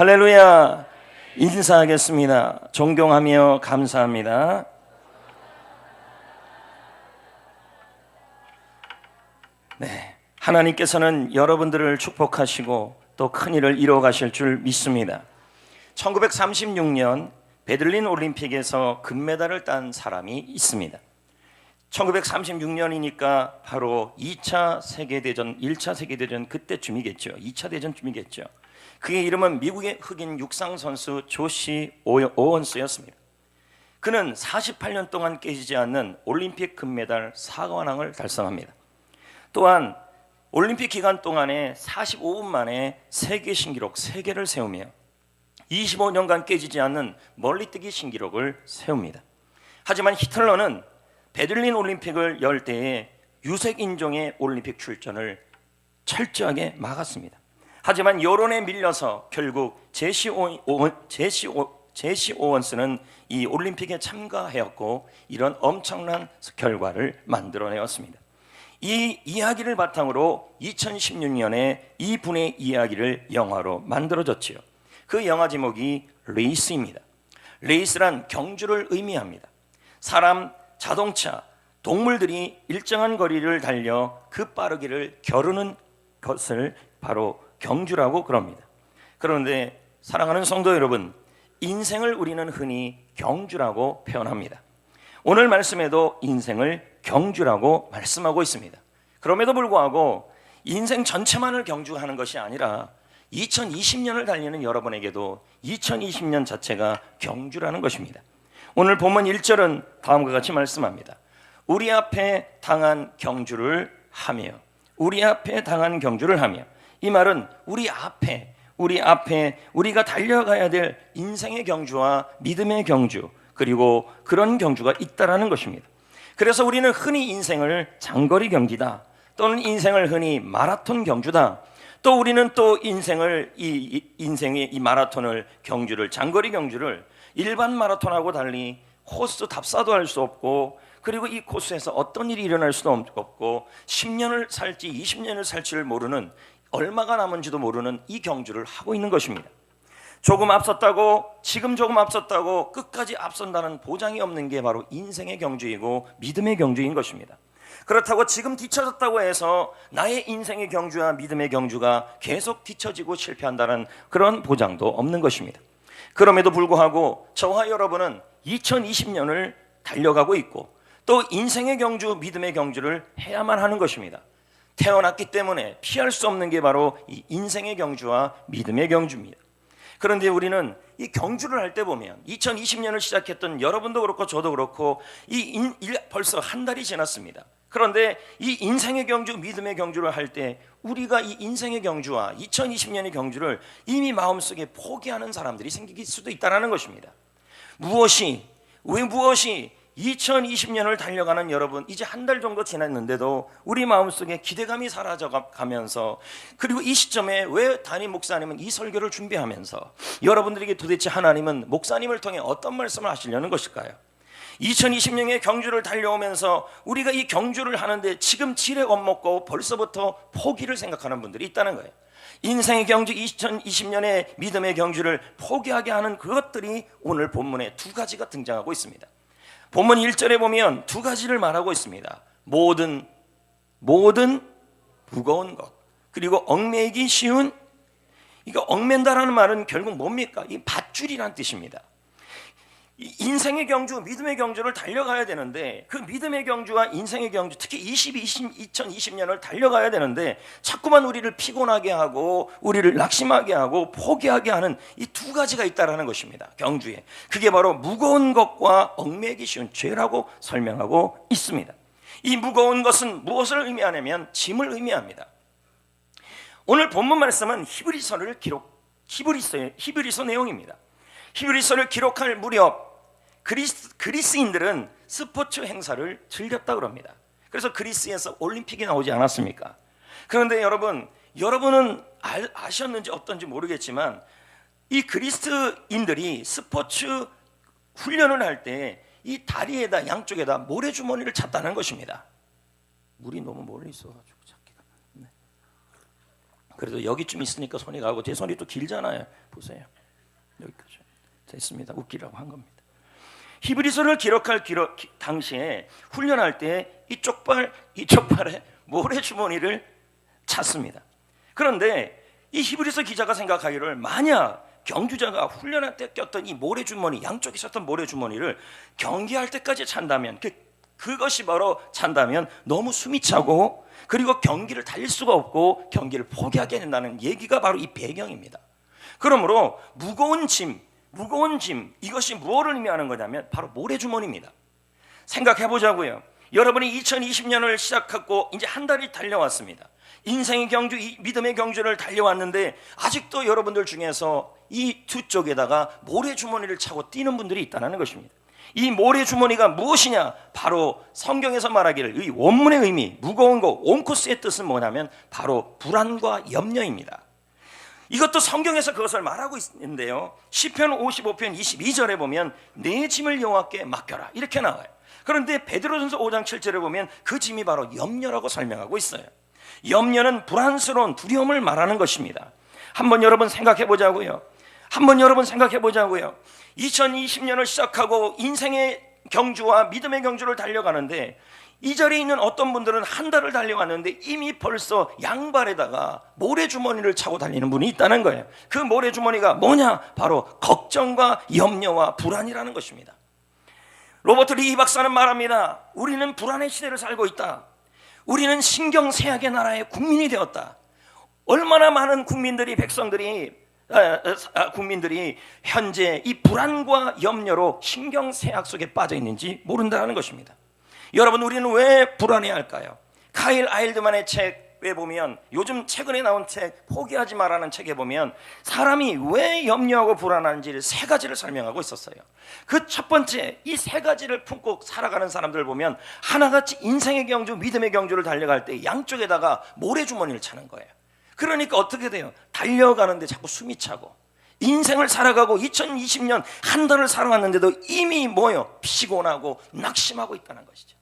할렐루야. 인사하겠습니다. 존경하며 감사합니다. 네, 하나님께서는 여러분들을 축복하시고 또 큰 일을 이루어 가실 줄 믿습니다. 1936년 베들린 올림픽에서 금메달을 딴 사람이 있습니다. 1936년이니까 바로 2차 세계대전, 1차 세계대전 그때쯤이겠죠. 2차 대전쯤이겠죠. 그의 이름은 미국의 흑인 육상 선수 조시 오원스였습니다. 그는 48년 동안 깨지지 않는 올림픽 금메달 4관왕을 달성합니다. 또한 올림픽 기간 동안에 45분 만에 세계 신기록 3개를 세우며 25년간 깨지지 않는 멀리뛰기 신기록을 세웁니다. 하지만 히틀러는 베들린 올림픽을 열 때에 유색 인종의 올림픽 출전을 철저하게 막았습니다. 하지만 여론에 밀려서 결국 제시 오원스는 이 올림픽에 참가하였고 이런 엄청난 결과를 만들어내었습니다. 이 이야기를 바탕으로 2016년에 이분의 이야기를 영화로 만들어졌지요. 그 영화 제목이 레이스입니다. 레이스란 경주를 의미합니다. 사람, 자동차, 동물들이 일정한 거리를 달려 그 빠르기를 겨루는 것을 바로 경주라고 그럽니다. 그런데 사랑하는 성도 여러분, 인생을 우리는 흔히 경주라고 표현합니다. 오늘 말씀에도 인생을 경주라고 말씀하고 있습니다. 그럼에도 불구하고 인생 전체만을 경주하는 것이 아니라 2020년을 달리는 여러분에게도 2020년 자체가 경주라는 것입니다. 오늘 본문 1절은 다음과 같이 말씀합니다. 우리 앞에 당한 경주를 하며, 우리 앞에 당한 경주를 하며. 이 말은 우리 앞에 우리가 달려가야 될 인생의 경주와 믿음의 경주, 그리고 그런 경주가 있다라는 것입니다. 그래서 우리는 흔히 인생을 장거리 경기다, 또는 인생을 흔히 마라톤 경주다, 또 우리는 또 인생의 이 마라톤을 경주를, 장거리 경주를 일반 마라톤하고 달리 코스 답사도 할 수 없고, 그리고 이 코스에서 어떤 일이 일어날 수도 없고 10년을 살지 20년을 살지를 모르는, 얼마가 남은지도 모르는 이 경주를 하고 있는 것입니다. 조금 앞섰다고, 지금 조금 앞섰다고 끝까지 앞선다는 보장이 없는 게 바로 인생의 경주이고 믿음의 경주인 것입니다. 그렇다고 지금 뒤처졌다고 해서 나의 인생의 경주와 믿음의 경주가 계속 뒤처지고 실패한다는 그런 보장도 없는 것입니다. 그럼에도 불구하고 저와 여러분은 2020년을 달려가고 있고 또 인생의 경주, 믿음의 경주를 해야만 하는 것입니다. 태어났기 때문에 피할 수 없는 게 바로 이 인생의 경주와 믿음의 경주입니다. 그런데 우리는 이 경주를 할 때 보면 2020년을 시작했던 여러분도 그렇고 저도 그렇고 벌써 한 달이 지났습니다. 그런데 이 인생의 경주, 믿음의 경주를 할 때 우리가 이 인생의 경주와 2020년의 경주를 이미 마음속에 포기하는 사람들이 생길 수도 있다는 것입니다. 무엇이 2020년을 달려가는 여러분, 이제 한 달 정도 지났는데도 우리 마음속에 기대감이 사라져가면서, 그리고 이 시점에 왜 담임 목사님은 이 설교를 준비하면서 여러분들에게 도대체 하나님은 목사님을 통해 어떤 말씀을 하시려는 것일까요? 2020년의 경주를 달려오면서 우리가 이 경주를 하는데 지금 지레 겁먹고 벌써부터 포기를 생각하는 분들이 있다는 거예요. 인생의 경주, 2020년의 믿음의 경주를 포기하게 하는 그것들이 오늘 본문에 두 가지가 등장하고 있습니다. 본문 1절에 보면 두 가지를 말하고 있습니다. 모든 무거운 것, 그리고 얽매이기 쉬운, 이거 얽맨다라는 말은 결국 뭡니까? 이 밧줄이란 뜻입니다. 인생의 경주, 믿음의 경주를 달려가야 되는데 그 믿음의 경주와 인생의 경주, 특히 2020년을 달려가야 되는데 자꾸만 우리를 피곤하게 하고 우리를 낙심하게 하고 포기하게 하는 이 두 가지가 있다라는 것입니다. 경주에. 그게 바로 무거운 것과 얽매이기 쉬운 죄라고 설명하고 있습니다. 이 무거운 것은 무엇을 의미하냐면 짐을 의미합니다. 오늘 본문 말씀은 히브리서 내용입니다. 히브리서를 기록할 무렵 그리스인들은 스포츠 행사를 즐겼다고 합니다. 그래서 그리스에서 올림픽이 나오지 않았습니까? 그런데 여러분은 아셨는지 어떤지 모르겠지만 이 그리스인들이 스포츠 훈련을 할 때 이 다리에다, 양쪽에다 모래주머니를 찼다는 것입니다. 물이 너무 멀리 있어가지고 찾기가. 그래도 여기쯤 있으니까 손이 가고 제 손이 또 길잖아요. 보세요. 여기까지 됐습니다. 웃기라고 한 겁니다. 히브리서를 기록할 당시에 훈련할 때 이쪽 발에 모래주머니를 찼습니다. 그런데 이 히브리서 기자가 생각하기를 만약 경주자가 훈련할 때 꼈던 이 모래주머니, 양쪽에 있었던 모래주머니를 경기할 때까지 찬다면 그것이 바로 찬다면 너무 숨이 차고 그리고 경기를 달릴 수가 없고 경기를 포기하게 된다는 얘기가 바로 이 배경입니다. 그러므로 무거운 짐 이것이 무엇을 의미하는 거냐면 바로 모래주머니입니다. 생각해 보자고요. 여러분이 2020년을 시작하고 이제 한 달이 달려왔습니다. 인생의 경주, 믿음의 경주를 달려왔는데 아직도 여러분들 중에서 이 두 쪽에다가 모래주머니를 차고 뛰는 분들이 있다는 것입니다. 이 모래주머니가 무엇이냐? 바로 성경에서 말하기를 이 원문의 의미, 무거운 거, 온코스의 뜻은 뭐냐면 바로 불안과 염려입니다. 이것도 성경에서 그것을 말하고 있는데요. 시편 55편 22절에 보면 내 짐을 여호와께 맡겨라 이렇게 나와요. 그런데 베드로전서 5장 7절에 보면 그 짐이 바로 염려라고 설명하고 있어요. 염려는 불안스러운 두려움을 말하는 것입니다. 한번 여러분 생각해 보자고요. 2020년을 시작하고 인생의 경주와 믿음의 경주를 달려가는데 이 자리에 있는 어떤 분들은 한 달을 달려왔는데 이미 벌써 양발에다가 모래주머니를 차고 달리는 분이 있다는 거예요. 그 모래주머니가 뭐냐? 바로 걱정과 염려와 불안이라는 것입니다. 로버트 리 박사는 말합니다. 우리는 불안의 시대를 살고 있다. 우리는 신경쇠약의 나라의 국민이 되었다. 얼마나 많은 국민들이 현재 이 불안과 염려로 신경쇠약 속에 빠져 있는지 모른다는 것입니다. 여러분, 우리는 왜 불안해야 할까요? 카일 아일드만의 책에 보면, 요즘 최근에 나온 책 포기하지 마라는 책에 보면 사람이 왜 염려하고 불안한지를 세 가지를 설명하고 있었어요. 그 첫 번째, 이 세 가지를 품고 살아가는 사람들을 보면 하나같이 인생의 경주, 믿음의 경주를 달려갈 때 양쪽에다가 모래주머니를 차는 거예요. 그러니까 어떻게 돼요? 달려가는데 자꾸 숨이 차고, 인생을 살아가고 2020년 한 달을 살아왔는데도 이미 피곤하고 낙심하고 있다는 것이죠.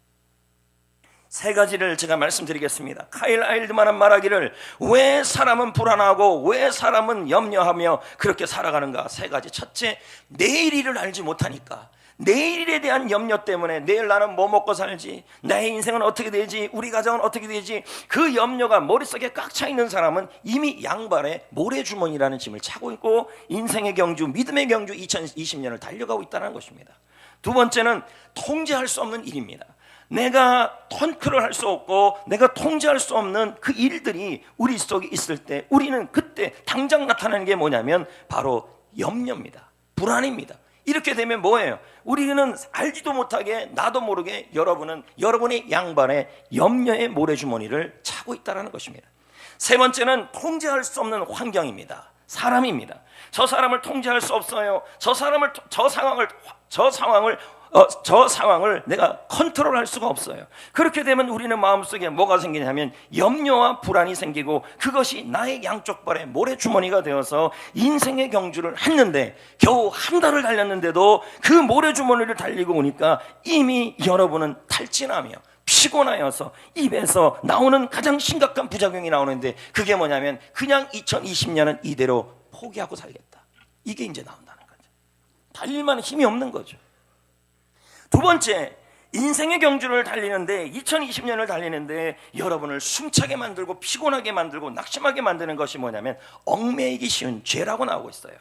세 가지를 제가 말씀드리겠습니다. 카일 아일드만은 말하기를 왜 사람은 불안하고 왜 사람은 염려하며 그렇게 살아가는가? 세 가지. 첫째, 내일 일을 알지 못하니까, 내일에 대한 염려 때문에 내일 나는 뭐 먹고 살지, 나의 인생은 어떻게 되지, 우리 가정은 어떻게 되지, 그 염려가 머릿속에 꽉 차 있는 사람은 이미 양발에 모래주머니라는 짐을 차고 있고 인생의 경주, 믿음의 경주 2020년을 달려가고 있다는 것입니다. 두 번째는 통제할 수 없는 일입니다. 내가 컨트롤할 수 없고 내가 통제할 수 없는 그 일들이 우리 속에 있을 때 우리는 그때 당장 나타나는 게 뭐냐면 바로 염려입니다. 불안입니다. 이렇게 되면 뭐예요? 우리는 알지도 못하게 나도 모르게 여러분의 양발에 염려의 모래주머니를 차고 있다는 것입니다. 세 번째는 통제할 수 없는 환경입니다. 사람입니다. 저 사람을 통제할 수 없어요. 저 상황을 내가 컨트롤할 수가 없어요. 그렇게 되면 우리는 마음속에 뭐가 생기냐면 염려와 불안이 생기고 그것이 나의 양쪽 발에 모래주머니가 되어서 인생의 경주를 했는데 겨우 한 달을 달렸는데도 그 모래주머니를 달리고 오니까 이미 여러분은 탈진하며 피곤하여서 입에서 나오는 가장 심각한 부작용이 나오는데 그게 뭐냐면 그냥 2020년은 이대로 포기하고 살겠다. 이게 이제 나온다는 거죠. 달릴 만한 힘이 없는 거죠. 두 번째, 인생의 경주를 달리는데 2020년을 달리는데 여러분을 숨차게 만들고 피곤하게 만들고 낙심하게 만드는 것이 뭐냐면 얽매이기 쉬운 죄라고 나오고 있어요.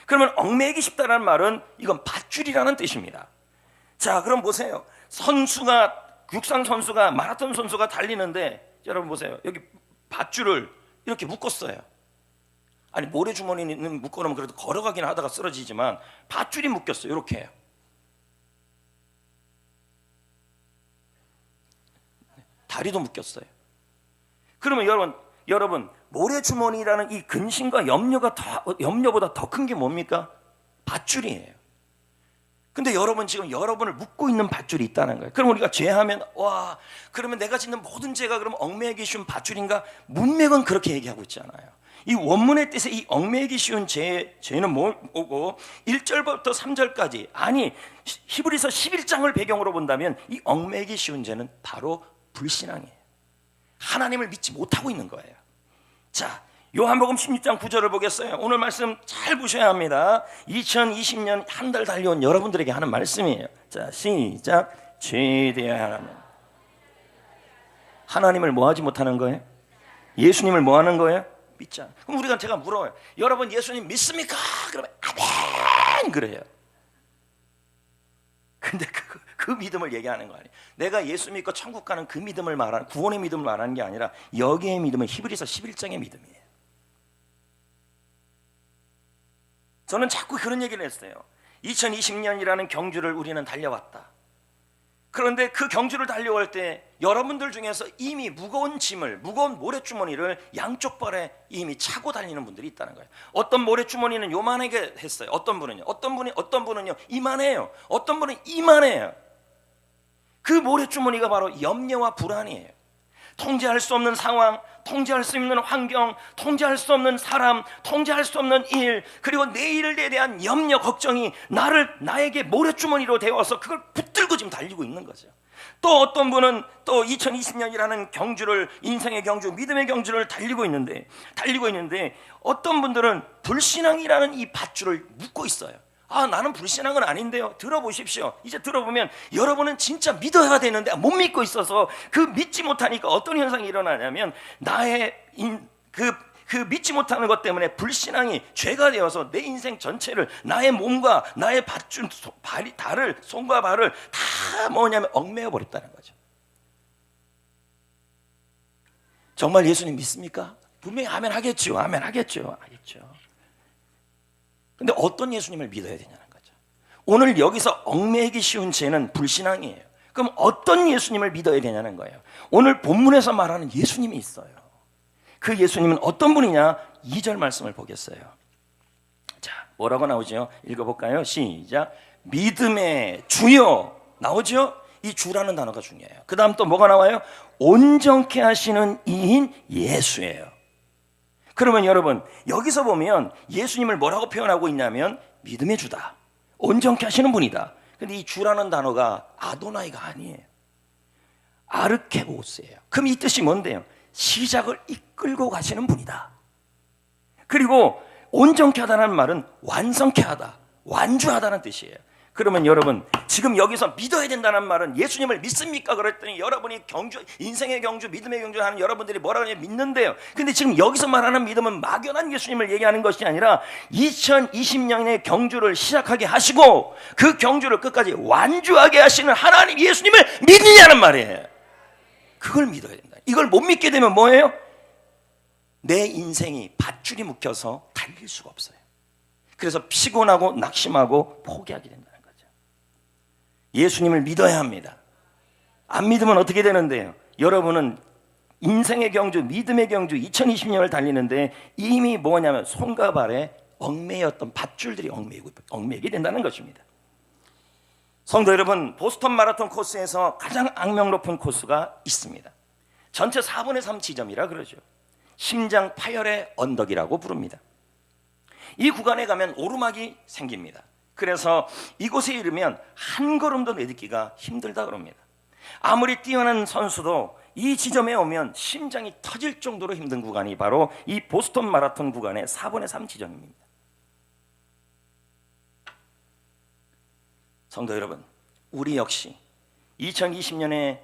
그러면 얽매이기 쉽다는 말은 이건 밧줄이라는 뜻입니다. 자, 그럼 보세요. 육상 선수가 마라톤 선수가 달리는데 여러분 보세요. 여기 밧줄을 이렇게 묶었어요. 아니 모래주머니는 묶어놓으면 그래도 걸어가긴 하다가 쓰러지지만 밧줄이 묶였어요. 이렇게 해요. 다리도 묶였어요. 그러면 여러분 모래주머니라는 이 근심과 염려보다 더 큰 게 뭡니까? 밧줄이에요. 근데 여러분 지금 여러분을 묶고 있는 밧줄이 있다는 거예요. 그럼 우리가 죄하면 그러면 내가 짓는 모든 죄가 그럼 얽매이기 쉬운 밧줄인가? 문맥은 그렇게 얘기하고 있잖아요. 이 원문의 뜻의 이 얽매이기 쉬운 죄는 뭐고 1절부터 3절까지 아니 히브리서 11장을 배경으로 본다면 이 얽매이기 쉬운 죄는 바로 불신앙이에요. 하나님을 믿지 못하고 있는 거예요. 자, 요한복음 16장 9절을 보겠어요. 오늘 말씀 잘 보셔야 합니다. 2020년 한 달 달려온 여러분들에게 하는 말씀이에요. 자, 시작. 죄대하라는 하나님을 뭐 하지 못하는 거예요? 예수님을 뭐 하는 거예요? 믿지 않아요. 그럼 제가 물어요. 여러분 예수님 믿습니까? 그러면 아멘 그래요. 근데 그 믿음을 얘기하는 거 아니에요. 내가 예수 믿고 천국 가는 그 믿음을 말하는, 구원의 믿음을 말하는 게 아니라 여기의 믿음은 히브리서 11장의 믿음이에요. 저는 자꾸 그런 얘기를 했어요. 2020년이라는 경주를 우리는 달려왔다. 그런데 그 경주를 달려올 때 여러분들 중에서 이미 무거운 짐을, 무거운 모래주머니를 양쪽 발에 이미 차고 달리는 분들이 있다는 거예요. 어떤 모래주머니는 요만하게 했어요. 어떤 분은요 이만해요. 어떤 분은 이만해요. 그 모래주머니가 바로 염려와 불안이에요. 통제할 수 없는 상황, 통제할 수 없는 환경, 통제할 수 없는 사람, 통제할 수 없는 일, 그리고 내일에 대한 염려, 걱정이 나에게 모래주머니로 되어서 그걸 붙들고 지금 달리고 있는 거죠. 또 어떤 분은 또 2020년이라는 경주를, 인생의 경주, 믿음의 경주를 달리고 있는데 어떤 분들은 불신앙이라는 이 밧줄을 묶고 있어요. 나는 불신앙은 아닌데요. 들어보십시오. 이제 들어보면 여러분은 진짜 믿어야 되는데 못 믿고 있어서 그 믿지 못하니까 어떤 현상이 일어나냐면 나의 그 믿지 못하는 것 때문에 불신앙이 죄가 되어서 내 인생 전체를, 나의 몸과 나의 밧줄, 손과 발을 다 뭐냐면 얽매여 버렸다는 거죠. 정말 예수님 믿습니까? 분명히 아멘 하겠죠. 하겠죠. 근데 어떤 예수님을 믿어야 되냐는 거죠. 오늘 여기서 얽매이기 쉬운 죄는 불신앙이에요. 그럼 어떤 예수님을 믿어야 되냐는 거예요. 오늘 본문에서 말하는 예수님이 있어요. 그 예수님은 어떤 분이냐? 2절 말씀을 보겠어요. 자, 뭐라고 나오죠? 읽어볼까요? 시작. 믿음의 주요 나오죠? 이 주라는 단어가 중요해요. 그 다음 또 뭐가 나와요? 온전케 하시는 이인 예수예요. 그러면 여러분 여기서 보면 예수님을 뭐라고 표현하고 있냐면 믿음의 주다, 온전케 하시는 분이다. 근데 이 주라는 단어가 아도나이가 아니에요. 아르케고스예요. 그럼 이 뜻이 뭔데요? 시작을 이끌고 가시는 분이다. 그리고 온전케 하다는 말은 완성케 하다, 완주하다는 뜻이에요. 그러면 여러분 지금 여기서 믿어야 된다는 말은 예수님을 믿습니까? 그랬더니 여러분이 인생의 경주, 믿음의 경주 하는 여러분들이 뭐라고 하냐면 믿는데요. 근데 지금 여기서 말하는 믿음은 막연한 예수님을 얘기하는 것이 아니라 2020년의 경주를 시작하게 하시고 그 경주를 끝까지 완주하게 하시는 하나님 예수님을 믿느냐는 말이에요. 그걸 믿어야 된다. 이걸 못 믿게 되면 뭐예요? 내 인생이 밧줄이 묶여서 달릴 수가 없어요. 그래서 피곤하고 낙심하고 포기하게 된다는 거죠. 예수님을 믿어야 합니다. 안 믿으면 어떻게 되는데요? 여러분은 인생의 경주, 믿음의 경주 2020년을 달리는데 이미 뭐냐면 손과 발에 얽매였던 밧줄들이 얽매이게 된다는 것입니다. 성도 여러분, 보스턴 마라톤 코스에서 가장 악명 높은 코스가 있습니다. 전체 4분의 3 지점이라 그러죠. 심장 파열의 언덕이라고 부릅니다. 이 구간에 가면 오르막이 생깁니다. 그래서 이곳에 이르면 한 걸음도 내딛기가 힘들다 그럽니다. 아무리 뛰어난 선수도 이 지점에 오면 심장이 터질 정도로 힘든 구간이 바로 이 보스턴 마라톤 구간의 4분의 3 지점입니다. 성도 여러분, 우리 역시 2020년에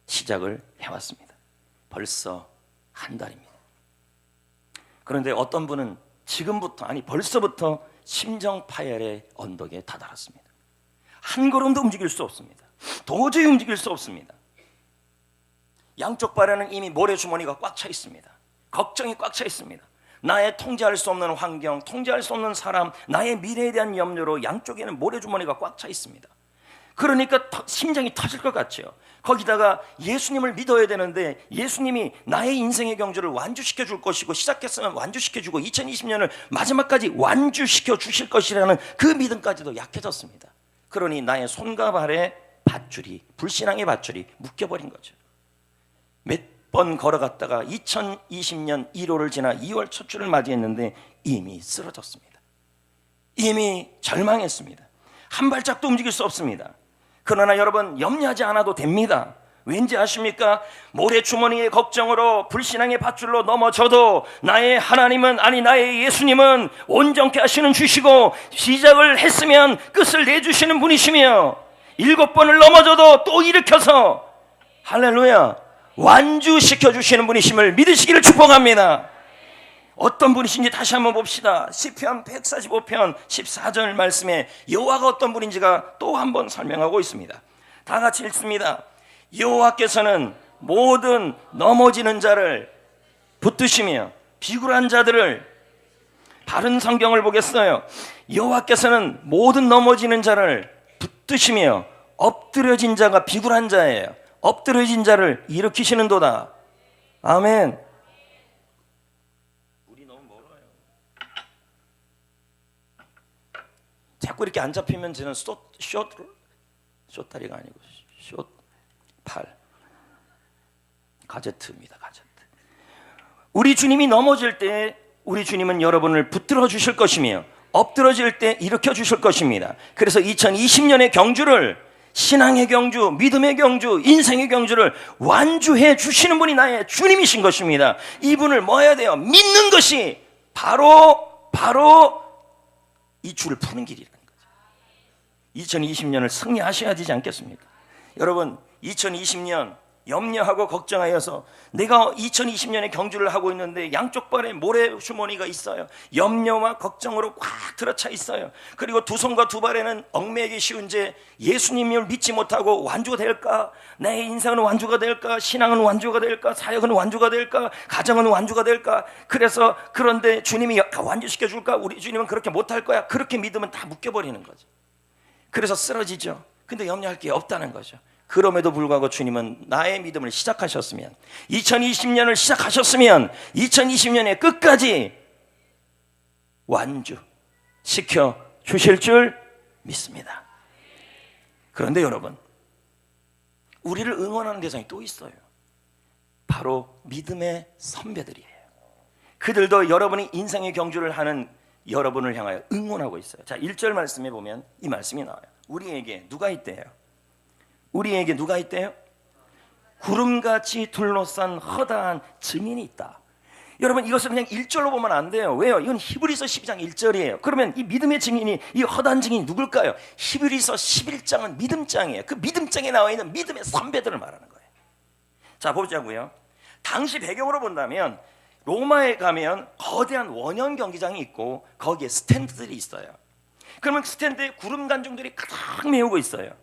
시작을 해왔습니다. 벌써 한 달입니다. 그런데 어떤 분은 지금부터, 벌써부터 심정 파열의 언덕에 다다랐습니다. 한 걸음도 움직일 수 없습니다. 도저히 움직일 수 없습니다. 양쪽 발에는 이미 모래주머니가 꽉 차 있습니다. 걱정이 꽉 차 있습니다. 나의 통제할 수 없는 환경, 통제할 수 없는 사람, 나의 미래에 대한 염려로 양쪽에는 모래주머니가 꽉 차 있습니다. 그러니까 심장이 터질 것 같죠. 거기다가 예수님을 믿어야 되는데 예수님이 나의 인생의 경주를 완주시켜 줄 것이고 시작했으면 완주시켜 주고 2020년을 마지막까지 완주시켜 주실 것이라는 그 믿음까지도 약해졌습니다. 그러니 나의 손과 발의 밧줄이, 불신앙의 밧줄이 묶여버린 거죠. 몇 번 걸어갔다가 2020년 1월을 지나 2월 첫 주를 맞이했는데 이미 쓰러졌습니다. 이미 절망했습니다. 한 발짝도 움직일 수 없습니다. 그러나 여러분 염려하지 않아도 됩니다. 왠지 아십니까? 모래주머니의 걱정으로 불신앙의 밧줄로 넘어져도 나의 하나님은, 아니 나의 예수님은 온전케 하시는 주시고, 시작을 했으면 끝을 내주시는 분이시며, 7번을 넘어져도 또 일으켜서 할렐루야 완주시켜 주시는 분이심을 믿으시기를 축복합니다. 어떤 분이신지 다시 한번 봅시다. 시편 145편 14절 말씀에 여호와가 어떤 분인지가 또 한번 설명하고 있습니다. 다 같이 읽습니다. 여호와께서는 모든 넘어지는 자를 붙드시며 비굴한 자들을, 바른 성경을 보겠어요. 여호와께서는 모든 넘어지는 자를 붙드시며 엎드려진 자가 비굴한 자예요. 엎드려진 자를 일으키시는도다. 아멘. 우리 너무 멀어요. 자꾸 이렇게 안 잡히면 저는 쇼다리가 아니고 숏팔 가제트입니다. 가제트. 우리 주님이 넘어질 때 우리 주님은 여러분을 붙들어 주실 것이며 엎드러질 때 일으켜 주실 것입니다. 그래서 2020년의 경주를, 신앙의 경주, 믿음의 경주, 인생의 경주를 완주해 주시는 분이 나의 주님이신 것입니다. 이분을 뭐 해야 돼요? 믿는 것이 바로 이 줄을 푸는 길이라는 거죠. 2020년을 승리하셔야 되지 않겠습니까? 여러분, 2020년 염려하고 걱정하여서 내가 2020년에 경주를 하고 있는데 양쪽 발에 모래주머니가 있어요. 염려와 걱정으로 꽉 들어차 있어요. 그리고 두 손과 두 발에는 얽매이기 쉬운 죄, 예수님을 믿지 못하고 완주가 될까? 내 인생은 완주가 될까? 신앙은 완주가 될까? 사역은 완주가 될까? 가정은 완주가 될까? 그런데 주님이 완주시켜 줄까? 우리 주님은 그렇게 못할 거야. 그렇게 믿으면 다 묶여버리는 거죠. 그래서 쓰러지죠. 근데 염려할 게 없다는 거죠. 그럼에도 불구하고 주님은 나의 믿음을 시작하셨으면, 2020년을 시작하셨으면 2020년의 끝까지 완주시켜 주실 줄 믿습니다. 그런데 여러분, 우리를 응원하는 대상이 또 있어요. 바로 믿음의 선배들이에요. 그들도 여러분이 인생의 경주를 하는 여러분을 향하여 응원하고 있어요. 자, 1절 말씀에 보면 이 말씀이 나와요. 우리에게 누가 있대요? 우리에게 누가 있대요? 구름같이 둘러싼 허다한 증인이 있다. 여러분, 이것을 그냥 1절로 보면 안 돼요. 왜요? 이건 히브리서 12장 1절이에요. 그러면 이 믿음의 증인이, 이 허다한 증인이 누굴까요? 히브리서 11장은 믿음장이에요. 그 믿음장에 나와 있는 믿음의 선배들을 말하는 거예요. 자, 보자고요. 당시 배경으로 본다면 로마에 가면 거대한 원형 경기장이 있고 거기에 스탠드들이 있어요. 그러면 스탠드에 구름 간중들이 가득 메우고 있어요.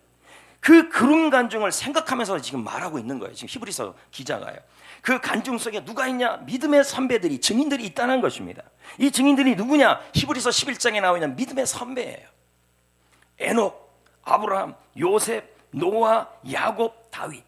그 구름 간중을 생각하면서 지금 말하고 있는 거예요. 지금 히브리서 기자가요. 그 간중 속에 누가 있냐? 믿음의 선배들이, 증인들이 있다는 것입니다. 이 증인들이 누구냐? 히브리서 11장에 나와 있는 믿음의 선배예요. 에녹, 아브라함, 요셉, 노아, 야곱, 다윗,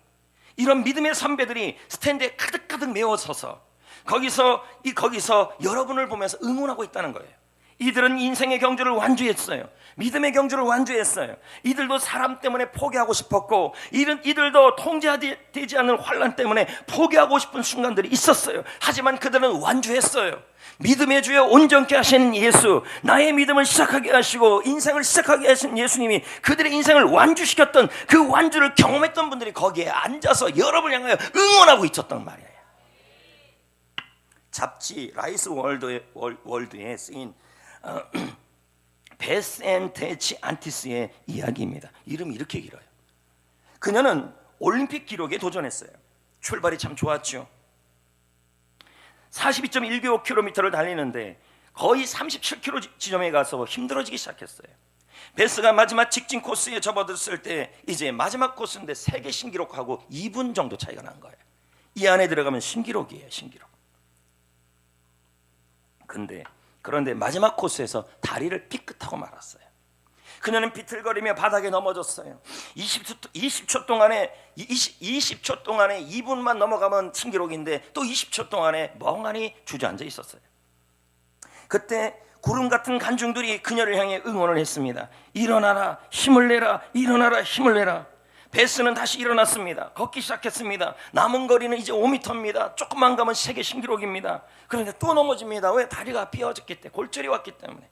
이런 믿음의 선배들이 스탠드에 가득가득 메워서서 거기서 여러분을 보면서 응원하고 있다는 거예요. 이들은 인생의 경주를 완주했어요. 믿음의 경주를 완주했어요. 이들도 사람 때문에 포기하고 싶었고, 이들도 통제되지 않는 환난 때문에 포기하고 싶은 순간들이 있었어요. 하지만 그들은 완주했어요. 믿음의 주여 온전케 하시는 예수, 나의 믿음을 시작하게 하시고 인생을 시작하게 하신 예수님이 그들의 인생을 완주시켰던 그 완주를 경험했던 분들이 거기에 앉아서 여러분을 향하여 응원하고 있었단 말이에요. 잡지 라이스 월드에 쓰인 베센테치 안티스의 이야기입니다. 이름이 이렇게 길어요. 그녀는 올림픽 기록에 도전했어요. 출발이 참 좋았죠. 42.195km를 달리는데 거의 37km 지점에 가서 힘들어지기 시작했어요. 베스가 마지막 직진 코스에 접어들었을 때 이제 마지막 코스인데 세계 신기록하고 2분 정도 차이가 난 거예요. 이 안에 들어가면 신기록이에요. 신기록. 그런데 마지막 코스에서 다리를 삐끗하고 말았어요. 그녀는 비틀거리며 바닥에 넘어졌어요. 20초 동안에 2분만 넘어가면 신기록인데 또 20초 동안에 멍하니 주저앉아 있었어요. 그때 구름 같은 간중들이 그녀를 향해 응원을 했습니다. 일어나라, 힘을 내라, 일어나라, 힘을 내라. 베스는 다시 일어났습니다. 걷기 시작했습니다. 남은 거리는 이제 5m입니다. 조금만 가면 세계 신기록입니다. 그런데 또 넘어집니다. 왜? 다리가 삐어졌기 때문에, 골절이 왔기 때문에.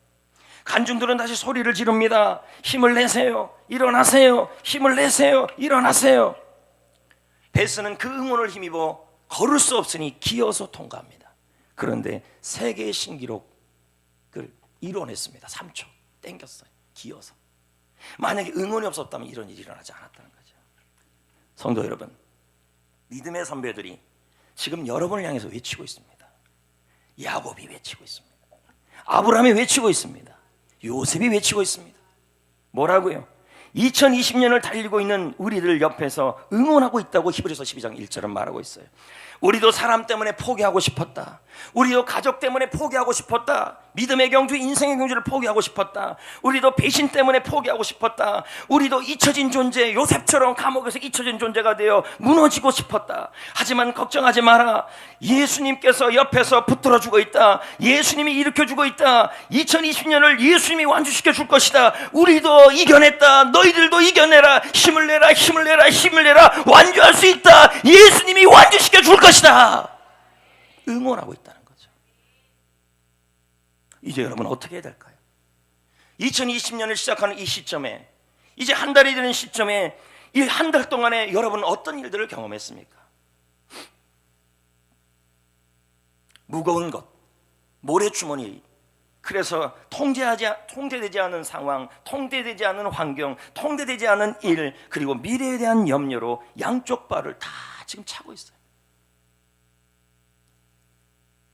간중들은 다시 소리를 지릅니다. 힘을 내세요, 일어나세요, 힘을 내세요, 일어나세요. 베스는 그 응원을 힘입어 걸을 수 없으니 기어서 통과합니다. 그런데 세계 신기록을 이뤄냈습니다. 3초 땡겼어요. 기어서. 만약에 응원이 없었다면 이런 일이 일어나지 않았다는 거죠. 성도 여러분, 믿음의 선배들이 지금 여러분을 향해서 외치고 있습니다. 야곱이 외치고 있습니다. 아브라함이 외치고 있습니다. 요셉이 외치고 있습니다. 뭐라고요? 2020년을 달리고 있는 우리들 옆에서 응원하고 있다고 히브리서 12장 1절은 말하고 있어요. 우리도 사람 때문에 포기하고 싶었다. 우리도 가족 때문에 포기하고 싶었다. 믿음의 경주, 인생의 경주를 포기하고 싶었다. 우리도 배신 때문에 포기하고 싶었다. 우리도 잊혀진 존재, 요셉처럼 감옥에서 잊혀진 존재가 되어 무너지고 싶었다. 하지만 걱정하지 마라. 예수님께서 옆에서 붙들어주고 있다. 예수님이 일으켜주고 있다. 2020년을 예수님이 완주시켜 줄 것이다. 우리도 이겨냈다. 너희들도 이겨내라. 힘을 내라, 힘을 내라, 힘을 내라. 완주할 수 있다. 예수님이 완주시켜 줄 것이다. 응원하고 있다는 거죠. 이제 여러분 어떻게 해야 될까요? 2020년을 시작하는 이 시점에, 이제 한 달이 되는 시점에, 이 한 달 동안에 여러분은 어떤 일들을 경험했습니까? 무거운 것, 모래주머니, 그래서 통제되지 않은 상황, 통제되지 않은 환경, 통제되지 않은 일, 그리고 미래에 대한 염려로 양쪽 발을 다 지금 차고 있어요.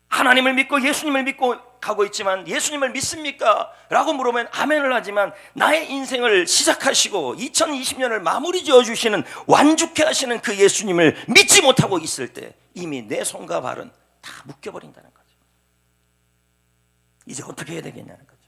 하나님을 믿고 예수님을 믿고 가고 있지만 예수님을 믿습니까? 라고 물으면 아멘을 하지만 나의 인생을 시작하시고 2020년을 마무리 지어주시는, 완주케 하시는 그 예수님을 믿지 못하고 있을 때 이미 내 손과 발은 다 묶여버린다는 거죠. 이제 어떻게 해야 되겠냐는 거죠.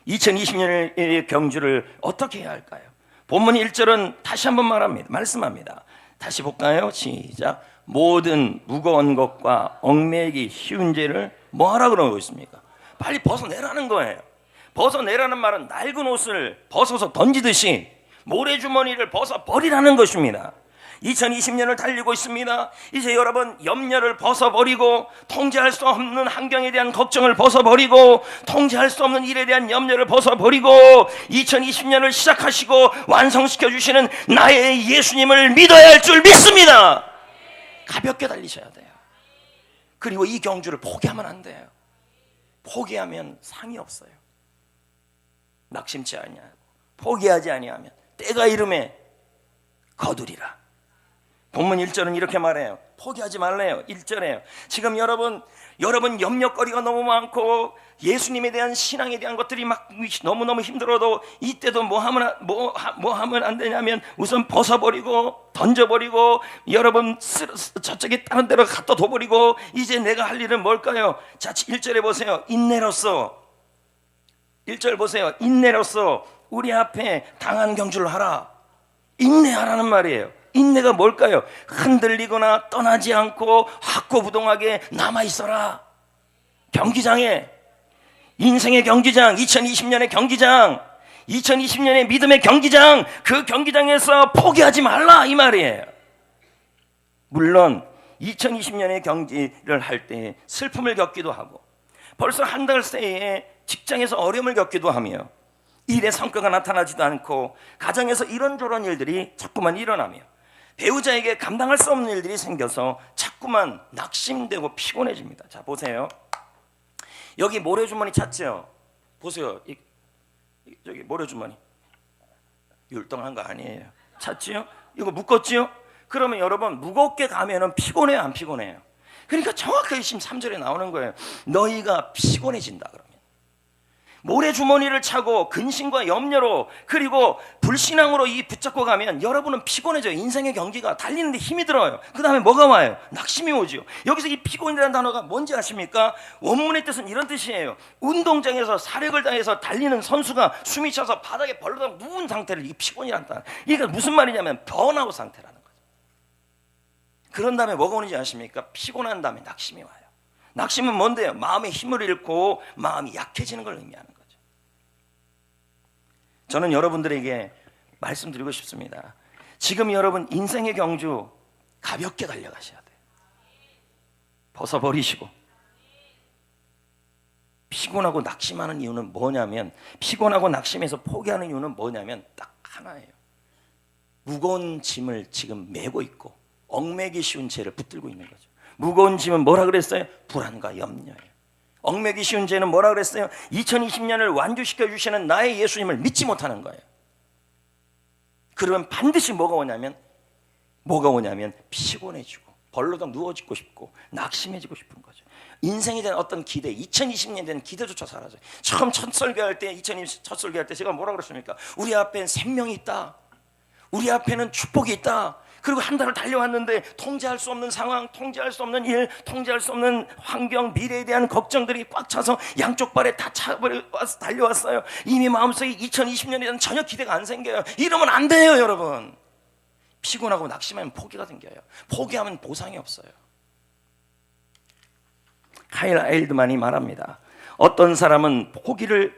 2020년의 경주를 어떻게 해야 할까요? 본문 1절은 다시 한번 말씀합니다. 다시 볼까요? 시작. 모든 무거운 것과 얽매이기 쉬운 죄를 뭐하라 그러고 있습니까? 빨리 벗어내라는 거예요. 벗어내라는 말은 낡은 옷을 벗어서 던지듯이 모래주머니를 벗어버리라는 것입니다. 2020년을 달리고 있습니다. 이제 여러분 염려를 벗어버리고, 통제할 수 없는 환경에 대한 걱정을 벗어버리고, 통제할 수 없는 일에 대한 염려를 벗어버리고 2020년을 시작하시고 완성시켜주시는 나의 예수님을 믿어야 할 줄 믿습니다. 가볍게 달리셔야 돼요. 그리고 이 경주를 포기하면 안 돼요. 포기하면 상이 없어요. 낙심치 아니하고 포기하지 아니하면 때가 이름에 거두리라. 본문 1절은 이렇게 말해요. 포기하지 말래요. 1절에요. 지금 여러분 염려거리가 너무 많고 예수님에 대한 신앙에 대한 것들이 막 너무너무 힘들어도 이때도 뭐 하면 안 되냐면 우선 벗어버리고 던져버리고 여러분 저쪽에 다른 데로 갖다 둬버리고 이제 내가 할 일은 뭘까요? 자, 1절에 보세요. 인내로써 1절 보세요. 인내로써 우리 앞에 당한 경주를 하라. 인내하라는 말이에요. 인내가 뭘까요? 흔들리거나 떠나지 않고 확고부동하게 남아있어라. 경기장에, 인생의 경기장, 2020년의 경기장, 2020년의 믿음의 경기장, 그 경기장에서 포기하지 말라 이 말이에요. 물론 2020년의 경기를 할 때 슬픔을 겪기도 하고 벌써 한 달 새에 직장에서 어려움을 겪기도 하며 일의 성과가 나타나지도 않고 가정에서 이런저런 일들이 자꾸만 일어나며 배우자에게 감당할 수 없는 일들이 생겨서 자꾸만 낙심되고 피곤해집니다. 자, 보세요. 여기 모래주머니 찾죠? 보세요. 저기 모래주머니 율동한 거 아니에요. 찾지요? 이거 묶었지요? 그러면 여러분 무겁게 가면은 피곤해요, 안 피곤해요? 그러니까 정확하게 지금 3절에 나오는 거예요. 너희가 피곤해진다 그러면. 모래주머니를 차고 근심과 염려로 그리고 불신앙으로 이 붙잡고 가면 여러분은 피곤해져요. 인생의 경기가 달리는데 힘이 들어요. 그 다음에 뭐가 와요? 낙심이 오죠. 여기서 이 피곤이라는 단어가 뭔지 아십니까? 원문의 뜻은 이런 뜻이에요. 운동장에서 사력을 다해서 달리는 선수가 숨이 차서 바닥에 벌러덩 누운 상태를 이 피곤이라는 단어. 이게 무슨 말이냐면 번아웃 상태라는 거죠. 그런 다음에 뭐가 오는지 아십니까? 피곤한 다음에 낙심이 와요. 낙심은 뭔데요? 마음의 힘을 잃고 마음이 약해지는 걸 의미하는 거죠. 저는 여러분들에게 말씀드리고 싶습니다. 지금 여러분 인생의 경주 가볍게 달려가셔야 돼요. 벗어버리시고. 피곤하고 낙심하는 이유는 뭐냐면, 피곤하고 낙심해서 포기하는 이유는 뭐냐면 딱 하나예요. 무거운 짐을 지금 메고 있고 얽매기 쉬운 죄를 붙들고 있는 거죠. 무거운 짐은 뭐라 그랬어요? 불안과 염려예요. 얽매기 쉬운 죄는 뭐라 그랬어요? 2020년을 완주시켜 주시는 나의 예수님을 믿지 못하는 거예요. 그러면 반드시 뭐가 오냐면 피곤해지고 벌러덩 누워지고 싶고 낙심해지고 싶은 거죠. 인생에 대한 어떤 기대, 2020년에 대한 기대조차 사라져요. 처음 첫 설교할 때, 2020 첫 설교할 때 제가 뭐라 그랬습니까? 우리 앞엔 생명이 있다. 우리 앞에는 축복이 있다. 그리고 한 달을 달려왔는데 통제할 수 없는 상황, 통제할 수 없는 일, 통제할 수 없는 환경, 미래에 대한 걱정들이 꽉 차서 양쪽 발에 다 차버려서 달려왔어요. 이미 마음속에 2020년에 대한 전혀 기대가 안 생겨요. 이러면 안 돼요, 여러분. 피곤하고 낙심하면 포기가 생겨요. 포기하면 보상이 없어요. 카일 아일드만이 말합니다. 어떤 사람은 포기를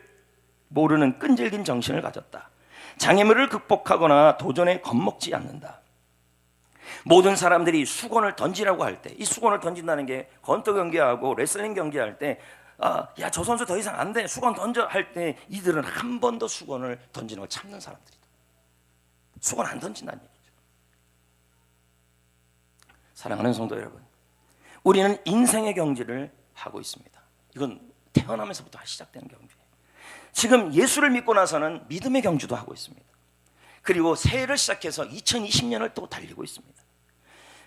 모르는 끈질긴 정신을 가졌다. 장애물을 극복하거나 도전에 겁먹지 않는다. 모든 사람들이 수건을 던지라고 할 때, 이 수건을 던진다는 게 권투 경기하고 레슬링 경기할 때, 야, 저 선수 더 이상 안 돼, 수건 던져 할 때 이들은 한 번 더 수건을 던지는 걸 참는 사람들이다. 수건 안 던진다는 얘기죠. 사랑하는 성도 여러분, 우리는 인생의 경주를 하고 있습니다. 이건 태어나면서부터 시작되는 경주예요. 지금 예수를 믿고 나서는 믿음의 경주도 하고 있습니다. 그리고 새해를 시작해서 2020년을 또 달리고 있습니다.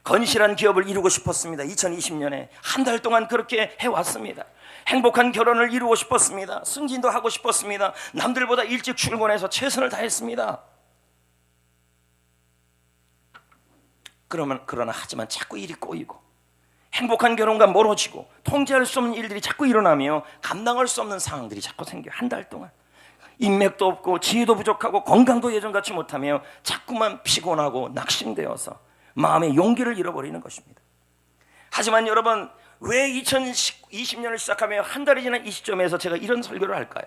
건실한 기업을 이루고 싶었습니다. 2020년에 한 달 동안 그렇게 해왔습니다. 행복한 결혼을 이루고 싶었습니다. 승진도 하고 싶었습니다. 남들보다 일찍 출근해서 최선을 다했습니다. 그러나 하지만 자꾸 일이 꼬이고 행복한 결혼과 멀어지고 통제할 수 없는 일들이 자꾸 일어나며 감당할 수 없는 상황들이 자꾸 생겨요. 한 달 동안 인맥도 없고 지혜도 부족하고 건강도 예전같이 못하며 자꾸만 피곤하고 낙심되어서 마음의 용기를 잃어버리는 것입니다. 하지만 여러분, 왜 2020년을 시작하며 한 달이 지난 이 시점에서 제가 이런 설교를 할까요?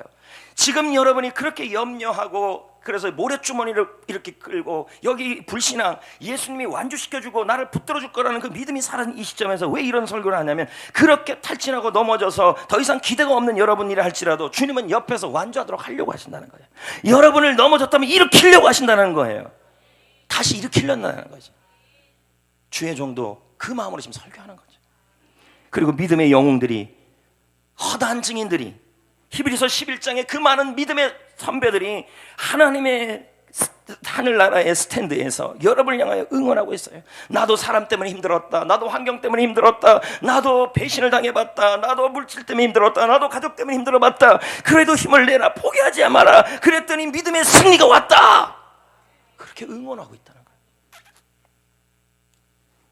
지금 여러분이 그렇게 염려하고 그래서 모래주머니를 이렇게 끌고 여기 불신앙, 예수님이 완주시켜주고 나를 붙들어줄 거라는 그 믿음이 사라진 이 시점에서 왜 이런 설교를 하냐면, 그렇게 탈진하고 넘어져서 더 이상 기대가 없는 여러분이라 할지라도 주님은 옆에서 완주하도록 하려고 하신다는 거예요. 여러분을 넘어졌다면 일으키려고 하신다는 거예요. 다시 일으키려는 거죠. 주의 종도 그 마음으로 지금 설교하는 거죠. 그리고 믿음의 영웅들이, 허다한 증인들이, 히브리서 11장에 그 많은 믿음의 선배들이 하나님의 하늘나라의 스탠드에서 여러분을 향하여 응원하고 있어요. 나도 사람 때문에 힘들었다. 나도 환경 때문에 힘들었다. 나도 배신을 당해봤다. 나도 물질 때문에 힘들었다. 나도 가족 때문에 힘들어봤다. 그래도 힘을 내라. 포기하지 마라. 그랬더니 믿음의 승리가 왔다. 그렇게 응원하고 있다는 거예요.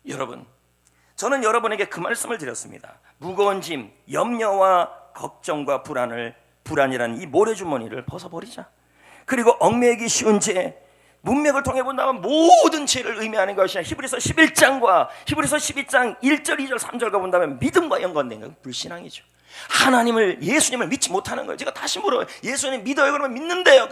여러분, 저는 여러분에게 그 말씀을 드렸습니다. 무거운 짐, 염려와 걱정과 불안이라는 이 모래주머니를 벗어버리자. 그리고 얽매이기 쉬운 죄, 문맥을 통해 본다면 모든 죄를 의미하는 것이 히브리서 11장과 히브리서 12장 1절, 2절, 3절과 본다면 믿음과 연관된 건 불신앙이죠. 하나님을, 예수님을 믿지 못하는 거예요. 제가 다시 물어요. 예수님 믿어요? 그러면 믿는데요.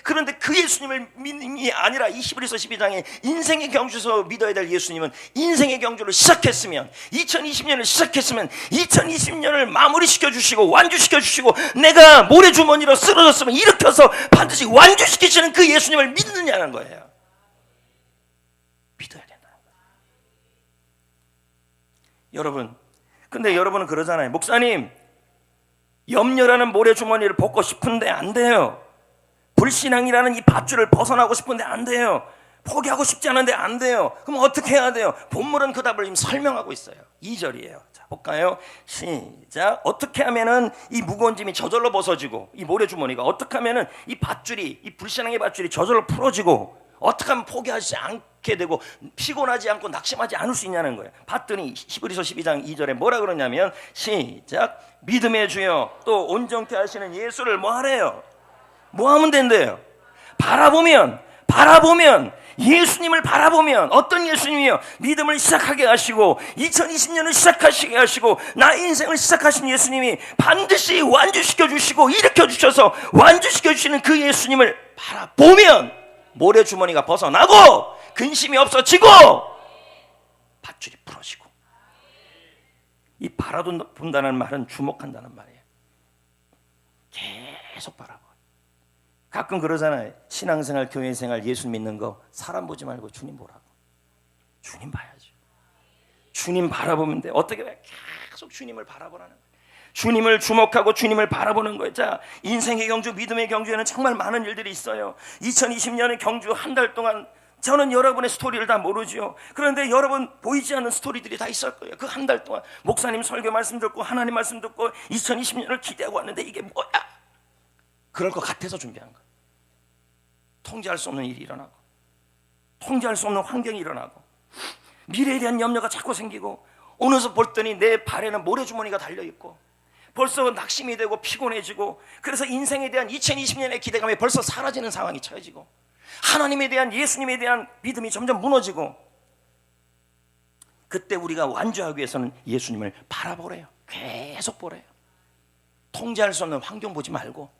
그런데 그 예수님을 믿음이 아니라 이 히브리서 12장에 인생의 경주에서 믿어야 될 예수님은 인생의 경주를 시작했으면, 2020년을 시작했으면 2020년을 마무리시켜 주시고 완주시켜 주시고 내가 모래주머니로 쓰러졌으면 일으켜서 반드시 완주시키시는 그 예수님을 믿느냐는 거예요. 믿어야 된다는 거예요. 여러분, 근데 여러분은 그러잖아요. 목사님, 염려라는 모래주머니를 벗고 싶은데 안 돼요. 불신앙이라는 이 밧줄을 벗어나고 싶은데 안 돼요. 포기하고 싶지 않은데 안 돼요. 그럼 어떻게 해야 돼요? 본문은 그 답을 지금 설명하고 있어요. 2절이에요. 자, 볼까요? 시작. 어떻게 하면은 이 무거운 짐이 저절로 벗어지고, 이 모래주머니가 어떻게 하면은 이 밧줄이, 이 불신앙의 밧줄이 저절로 풀어지고, 어떻게 하면 포기하지 않게 되고 피곤하지 않고 낙심하지 않을 수 있냐는 거예요. 봤더니 히브리서 12장 2절에 뭐라 그러냐면, 시작. 믿음의 주여 또 온전케 하시는 예수를 뭐 하래요? 뭐 하면 된대요? 바라보면 예수님을 바라보면, 어떤 예수님이요? 믿음을 시작하게 하시고 2020년을 시작하시게 하시고 나의 인생을 시작하신 예수님이 반드시 완주시켜 주시고 일으켜 주셔서 완주시켜 주시는 그 예수님을 바라보면 모래주머니가 벗어나고 근심이 없어지고 밧줄이 풀어지고. 이 바라본다는 말은 주목한다는 말이에요. 계속 바라봐. 가끔 그러잖아요. 신앙생활, 교회생활, 예수 믿는 거 사람 보지 말고 주님 보라고. 주님 봐야죠. 주님 바라보면 돼. 어떻게 해? 계속 주님을 바라보라는 거예요. 주님을 주목하고 주님을 바라보는 거예요. 자, 인생의 경주, 믿음의 경주에는 정말 많은 일들이 있어요. 2020년의 경주 한 달 동안 저는 여러분의 스토리를 다 모르죠. 그런데 여러분 보이지 않는 스토리들이 다 있을 거예요. 그 한 달 동안 목사님 설교 말씀 듣고 하나님 말씀 듣고 2020년을 기대하고 왔는데 이게 뭐야? 그럴 것 같아서 준비한 거예요. 통제할 수 없는 일이 일어나고, 통제할 수 없는 환경이 일어나고, 미래에 대한 염려가 자꾸 생기고, 어느새 볼더니 내 발에는 모래주머니가 달려있고, 벌써 낙심이 되고 피곤해지고, 그래서 인생에 대한 2020년의 기대감이 벌써 사라지는 상황이 처해지고, 하나님에 대한, 예수님에 대한 믿음이 점점 무너지고, 그때 우리가 완주하기 위해서는 예수님을 바라보래요. 계속 보래요. 통제할 수 없는 환경 보지 말고,